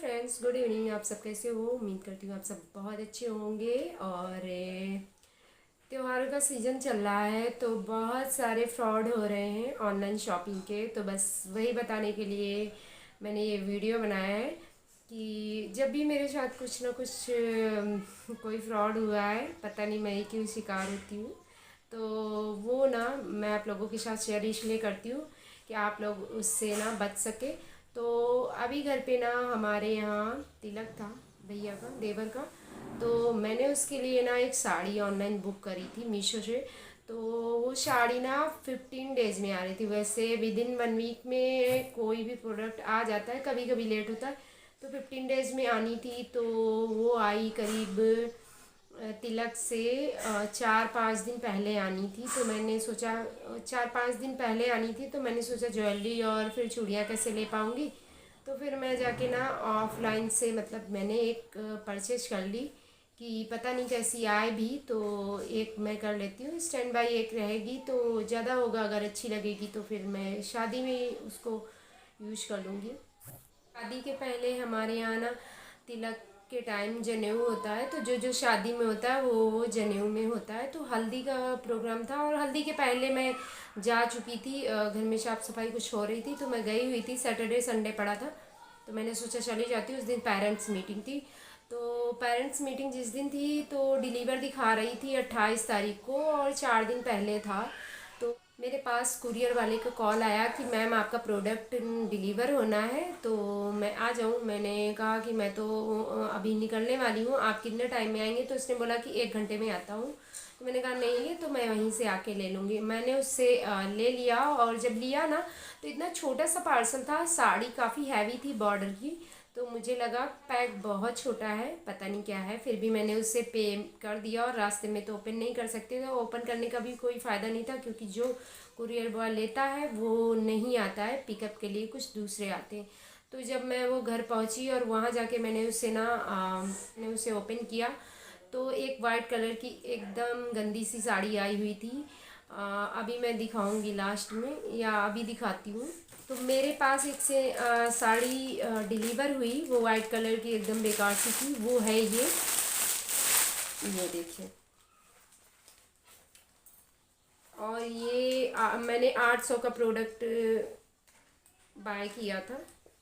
Friends, good evening. आप सब कैसे हो? उम्मीद करती हूँ आप सब बहुत अच्छे होंगे। और त्योहारों का सीज़न चल रहा है तो बहुत सारे फ्रॉड हो रहे हैं ऑनलाइन शॉपिंग के। तो बस वही बताने के लिए मैंने ये वीडियो बनाया है कि जब भी मेरे साथ कुछ ना कुछ कोई फ्रॉड हुआ है, पता नहीं मैं ही क्यों शिकार होती हूँ। तो वो ना मैं आप लोगों के साथ शेयर इसलिए करती हूँ कि आप लोग उससे ना बच सके। तो अभी घर पे ना हमारे यहाँ तिलक था, भैया का, देवर का। तो मैंने उसके लिए ना एक साड़ी ऑनलाइन बुक करी थी मीशो से। तो वो साड़ी ना 15 डेज़ में आ रही थी। वैसे विद इन 1 वीक में कोई भी प्रोडक्ट आ जाता है, कभी कभी लेट होता है। तो 15 डेज़ में आनी थी। तो वो आई करीब तिलक से 4-5 दिन पहले आनी थी। तो मैंने सोचा 4-5 दिन पहले आनी थी, तो मैंने सोचा ज्वेलरी और फिर चूड़ियाँ कैसे ले पाऊँगी। तो फिर मैं जाके ना ऑफलाइन से मतलब मैंने एक परचेज कर ली कि पता नहीं कैसी आए भी। तो एक मैं कर लेती हूँ स्टैंड बाई, एक रहेगी तो ज़्यादा होगा। अगर अच्छी लगेगी तो फिर मैं शादी में उसको यूज कर लूँगी। शादी के पहले हमारे यहाँ ना तिलक के टाइम जनेऊ होता है। तो जो जो शादी में होता है वो जनेऊ में होता है। तो हल्दी का प्रोग्राम था और हल्दी के पहले मैं जा चुकी थी। घर में साफ़ सफाई कुछ हो रही थी तो मैं गई हुई थी। सैटरडे संडे पड़ा था तो मैंने सोचा चली जाती हूँ। उस दिन पेरेंट्स मीटिंग थी। तो पेरेंट्स मीटिंग जिस दिन थी तो डिलीवर दिखा रही थी 28 तारीख को, और 4 दिन पहले था। तो मेरे पास कुरियर वाले का कॉल आया कि मैम आपका प्रोडक्ट डिलीवर होना है तो मैं आ जाऊँ। मैंने कहा कि मैं तो अभी निकलने वाली हूँ, आप कितने टाइम में आएंगे? तो उसने बोला कि 1 घंटे में आता हूँ। तो मैंने कहा नहीं है तो मैं वहीं से आके ले लूँगी। मैंने उससे ले लिया, और जब लिया ना तो इतना छोटा सा पार्सल था। साड़ी काफ़ी हैवी थी बॉर्डर की। तो मुझे लगा पैक बहुत छोटा है, पता नहीं क्या है। फिर भी मैंने उससे पे कर दिया, और रास्ते में तो ओपन नहीं कर सकते थे। ओपन करने का भी कोई फ़ायदा नहीं था क्योंकि जो कुरियर बॉय लेता है वो नहीं आता है पिकअप के लिए, कुछ दूसरे आते हैं। तो जब मैं वो घर पहुंची और वहाँ जाके मैंने उसे ना मैंने उसे ओपन किया तो एक वाइट कलर की एकदम गंदी सी साड़ी आई हुई थी। अभी मैं दिखाऊंगी लास्ट में, या अभी दिखाती हूँ। तो मेरे पास एक से साड़ी डिलीवर हुई, वो वाइट कलर की एकदम बेकार सी थी। वो है ये देखिए। और ये मैंने 800 का प्रोडक्ट बाय किया था।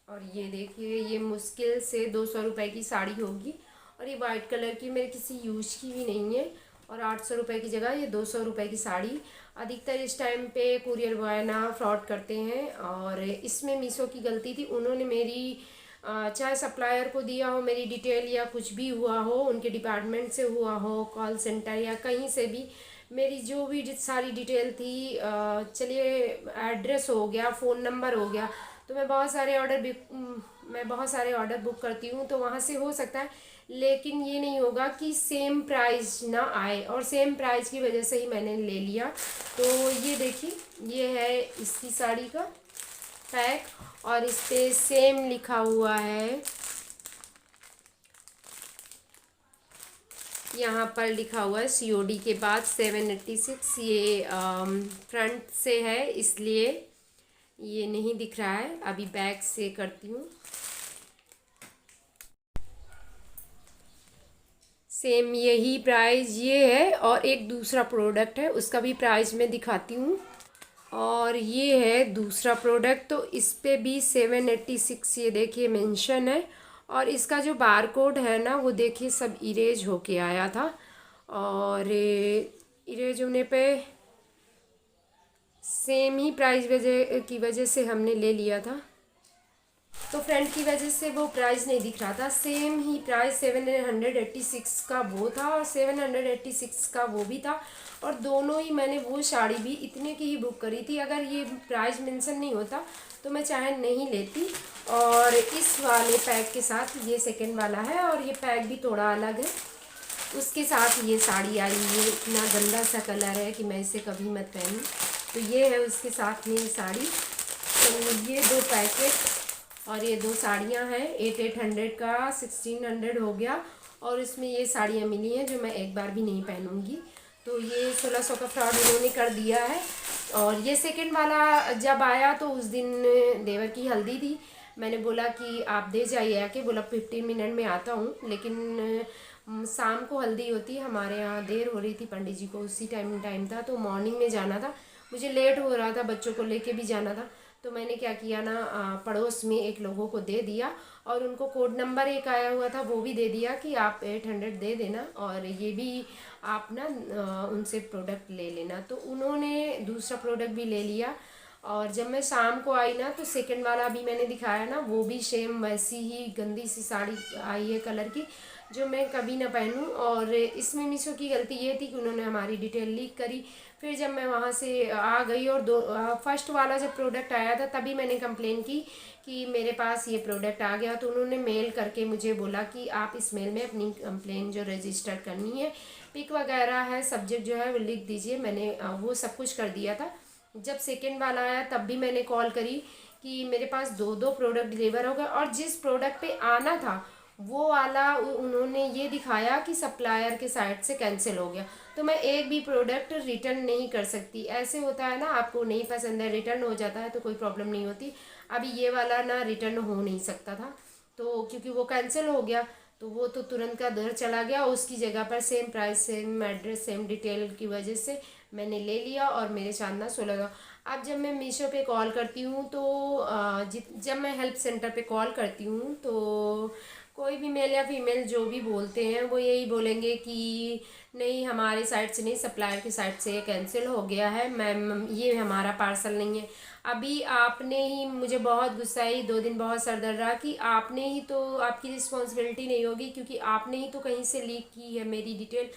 और ये देखिए, ये मुश्किल से 200 रुपये की साड़ी होगी। और ये वाइट कलर की मेरे किसी यूज की भी नहीं है। और 800 रुपये की जगह ये 200 रुपये की साड़ी। अधिकतर इस टाइम पे कुरियर बॉय ना फ्रॉड करते हैं। और इसमें मीशो की गलती थी, उन्होंने मेरी चाहे सप्लायर को दिया हो मेरी डिटेल, या कुछ भी हुआ हो, उनके डिपार्टमेंट से हुआ हो, कॉल सेंटर या कहीं से भी, मेरी जो भी सारी डिटेल थी, चलिए एड्रेस हो गया, फ़ोन नंबर हो गया। तो मैं बहुत सारे ऑर्डर बुक करती हूँ तो वहाँ से हो सकता है। लेकिन ये नहीं होगा कि सेम प्राइस ना आए, और सेम प्राइस की वजह से ही मैंने ले लिया। तो ये देखिए, ये है इसकी साड़ी का पैक, और इस पे सेम लिखा हुआ है। यहाँ पर लिखा हुआ है COD के बाद 786। ये फ्रंट से है इसलिए ये नहीं दिख रहा है। अभी बैक से करती हूँ। सेम यही प्राइस ये है, और एक दूसरा प्रोडक्ट है उसका भी प्राइस मैं दिखाती हूँ। और ये है दूसरा प्रोडक्ट, तो इस पे भी 786 ये देखिए मेंशन है। और इसका जो बार कोड है ना वो देखिए सब इरेज होके आया था। और इरेज होने पे सेम ही प्राइस वजह की वजह से हमने ले लिया था। तो फ्रेंड की वजह से वो प्राइस नहीं दिख रहा था। सेम ही प्राइस 786 का वो था और 786 का वो भी था। और दोनों ही मैंने वो साड़ी भी इतने की ही बुक करी थी। अगर ये प्राइस मेंशन नहीं होता तो मैं चाहे नहीं लेती। और इस वाले पैक के साथ ये सेकंड वाला है, और ये पैक भी थोड़ा अलग है। उसके साथ ये साड़ी आई है। इतना गंदा सा कलर है कि मैं इसे कभी मत पहनूं। तो ये है उसके साथ में ये साड़ी। तो ये दो पैकेट और ये दो साड़ियाँ हैं। 800 का 1600 हो गया। और इसमें ये साड़ियाँ मिली हैं जो मैं एक बार भी नहीं पहनूंगी। तो ये 1600 का फ्रॉड इन्होंने कर दिया है। और ये सेकंड वाला जब आया तो उस दिन देवर की हल्दी थी। मैंने बोला कि आप दे जाइए आके, बोला 15 मिनट में आता हूँ। लेकिन शाम को हल्दी होती है हमारे यहाँ, देर हो रही थी पंडित जी को, उसी टाइम था, तो मॉर्निंग में जाना था, मुझे लेट हो रहा था, बच्चों को लेके भी जाना था। तो मैंने क्या किया ना, पड़ोस में एक लोगों को दे दिया और उनको कोड नंबर एक आया हुआ था वो भी दे दिया कि आप 800 दे देना और ये भी आप ना उनसे प्रोडक्ट ले लेना। तो उन्होंने दूसरा प्रोडक्ट भी ले लिया। और जब मैं शाम को आई ना, तो सेकंड वाला भी मैंने दिखाया ना, वो भी सेम वैसी ही गंदी सी साड़ी आई है कलर की, जो मैं कभी ना पहनूं। और इसमें मीशो की गलती ये थी कि उन्होंने हमारी डिटेल लीक करी। फिर जब मैं वहाँ से आ गई और फर्स्ट वाला जब प्रोडक्ट आया था तभी मैंने कंप्लेन की कि मेरे पास ये प्रोडक्ट आ गया। तो उन्होंने मेल करके मुझे बोला कि आप इस मेल में अपनी कंप्लेन जो रजिस्टर करनी है, पिक वगैरह है, सब्जेक्ट जो है वो लिख दीजिए। मैंने वो सब कुछ कर दिया था। जब सेकेंड वाला आया तब भी मैंने कॉल करी कि मेरे पास दो दो प्रोडक्ट डिलीवर हो गए और जिस प्रोडक्ट पे आना था वो वाला उन्होंने ये दिखाया कि सप्लायर के साइड से कैंसिल हो गया। तो मैं एक भी प्रोडक्ट रिटर्न नहीं कर सकती। ऐसे होता है ना, आपको नहीं पसंद है, रिटर्न हो जाता है तो कोई प्रॉब्लम नहीं होती। अभी ये वाला ना रिटर्न हो नहीं सकता था, तो क्योंकि वो कैंसिल हो गया तो वो तो तुरंत का दर चला गया। उसकी जगह पर same price, same address, same detail की वजह से मैंने ले लिया और मेरे साथ ना 16 का। अब जब मैं मीशो पे कॉल करती हूँ तो जब मैं हेल्प सेंटर पे कॉल करती हूँ तो कोई भी मेल या फीमेल जो भी बोलते हैं वो यही बोलेंगे कि नहीं, हमारे साइड से नहीं, सप्लायर की साइड से ये कैंसिल हो गया है मैम, ये हमारा पार्सल नहीं है। अभी आपने ही, मुझे बहुत गुस्सा आई, 2 दिन बहुत सर दर्द रहा कि आपने ही तो, आपकी रिस्पॉन्सिबिलिटी नहीं होगी क्योंकि आपने ही तो कहीं से लीक की है मेरी डिटेल,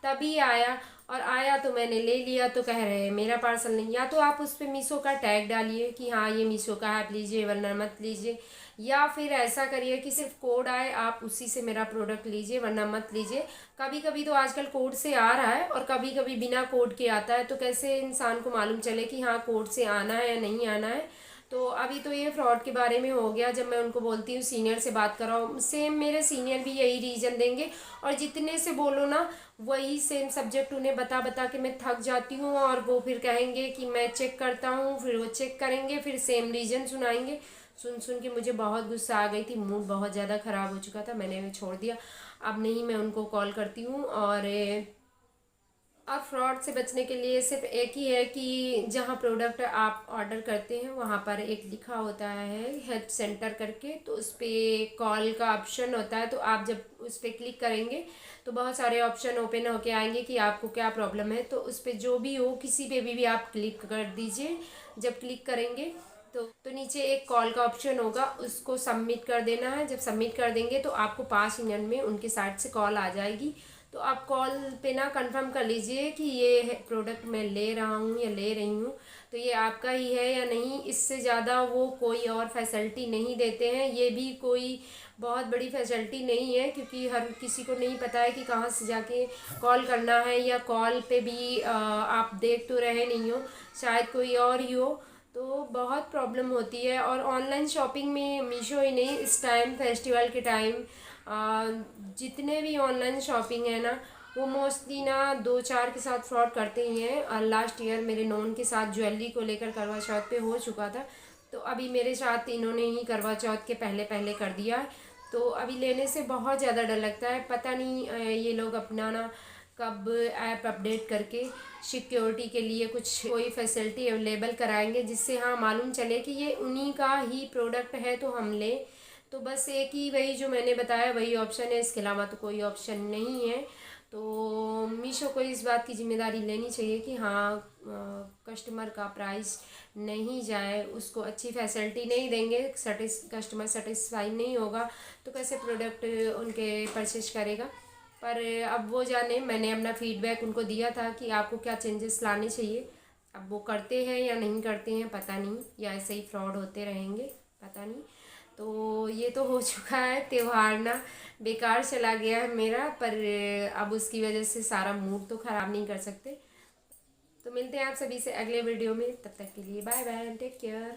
तभी आया। और आया तो मैंने ले लिया, तो कह रहे हैं मेरा पार्सल नहीं। या तो आप उस पर मीशो का टैग डालिए कि हाँ ये मीशो का है, आप लीजिए वरना मत लीजिए। या फिर ऐसा करिए कि सिर्फ कोड आए, आप उसी से मेरा प्रोडक्ट लीजिए वरना मत लीजिए। कभी कभी तो आजकल कोड से आ रहा है और कभी कभी बिना कोड के आता है, तो कैसे इंसान को मालूम चले कि हाँ कोड से आना है या नहीं आना है। तो अभी तो ये फ्रॉड के बारे में हो गया। जब मैं उनको बोलती हूँ सीनियर से बात कराओ, सेम मेरे सीनियर भी यही रीज़न देंगे और जितने से बोलो ना वही सेम सब्जेक्ट उन्हें बता बता के मैं थक जाती हूँ। और वो फिर कहेंगे कि मैं चेक करता हूँ, फिर वो चेक करेंगे, फिर सेम रीज़न सुनाएंगे। सुन सुन के मुझे बहुत गुस्सा आ गई थी, मूड बहुत ज़्यादा ख़राब हो चुका था, मैंने छोड़ दिया। अब नहीं, मैं उनको कॉल करती हूँ। और अब फ्रॉड से बचने के लिए सिर्फ एक ही है कि जहाँ प्रोडक्ट आप ऑर्डर करते हैं वहाँ पर एक लिखा होता है हेल्प सेंटर करके, तो उस पर कॉल का ऑप्शन होता है। तो आप जब उस पर क्लिक करेंगे तो बहुत सारे ऑप्शन ओपन होके आएंगे कि आपको क्या प्रॉब्लम है। तो उस पर जो भी हो, किसी पे भी आप क्लिक कर दीजिए। जब क्लिक करेंगे तो नीचे एक कॉल का ऑप्शन होगा, उसको सबमिट कर देना है। जब सबमिट कर देंगे तो आपको 5 मिनट में उनके साइड से कॉल आ जाएगी। तो आप कॉल पे ना कंफर्म कर लीजिए कि ये प्रोडक्ट मैं ले रहा हूँ या ले रही हूँ तो ये आपका ही है या नहीं। इससे ज़्यादा वो कोई और फैसिलिटी नहीं देते हैं। ये भी कोई बहुत बड़ी फैसिलिटी नहीं है क्योंकि हर किसी को नहीं पता है कि कहाँ से जाके कॉल करना है, या कॉल पे भी आप देख तो रहे नहीं हो, शायद कोई और ही हो। तो बहुत प्रॉब्लम होती है। और ऑनलाइन शॉपिंग में मीशो ही नहीं, इस टाइम फेस्टिवल के टाइम जितने भी ऑनलाइन शॉपिंग है ना वो मोस्टली ना 2-4 के साथ फ्रॉड करते ही हैं। और लास्ट ईयर मेरे नॉन के साथ ज्वेलरी को लेकर करवा चौथ पे हो चुका था, तो अभी मेरे साथ इन्होंने ही करवा चौथ के पहले पहले कर दिया है। तो अभी लेने से बहुत ज़्यादा डर लगता है। पता नहीं ये लोग अपना ना कब ऐप अपडेट करके सिक्योरिटी के लिए कुछ कोई फैसिलिटी अवेलेबल कराएंगे जिससे हाँ मालूम चले कि ये उन्हीं का ही प्रोडक्ट है तो हम लें। तो बस एक ही वही जो मैंने बताया वही ऑप्शन है, इसके अलावा तो कोई ऑप्शन नहीं है। तो मीशो को इस बात की जिम्मेदारी लेनी चाहिए कि हाँ कस्टमर का प्राइस नहीं जाए, उसको अच्छी फैसिलिटी नहीं देंगे, कस्टमर सेटिस्फाई नहीं होगा तो कैसे प्रोडक्ट उनके परचेज करेगा। पर अब वो जाने, मैंने अपना फीडबैक उनको दिया था कि आपको क्या चेंजेस लाने चाहिए। अब वो करते हैं या नहीं करते हैं पता नहीं, या ऐसे ही फ्रॉड होते रहेंगे पता नहीं। तो ये तो हो चुका है त्यौहार ना, बेकार चला गया है मेरा, पर अब उसकी वजह से सारा मूड तो ख़राब नहीं कर सकते। तो मिलते हैं आप सभी से अगले वीडियो में, तब तक के लिए बाय बाय, टेक केयर।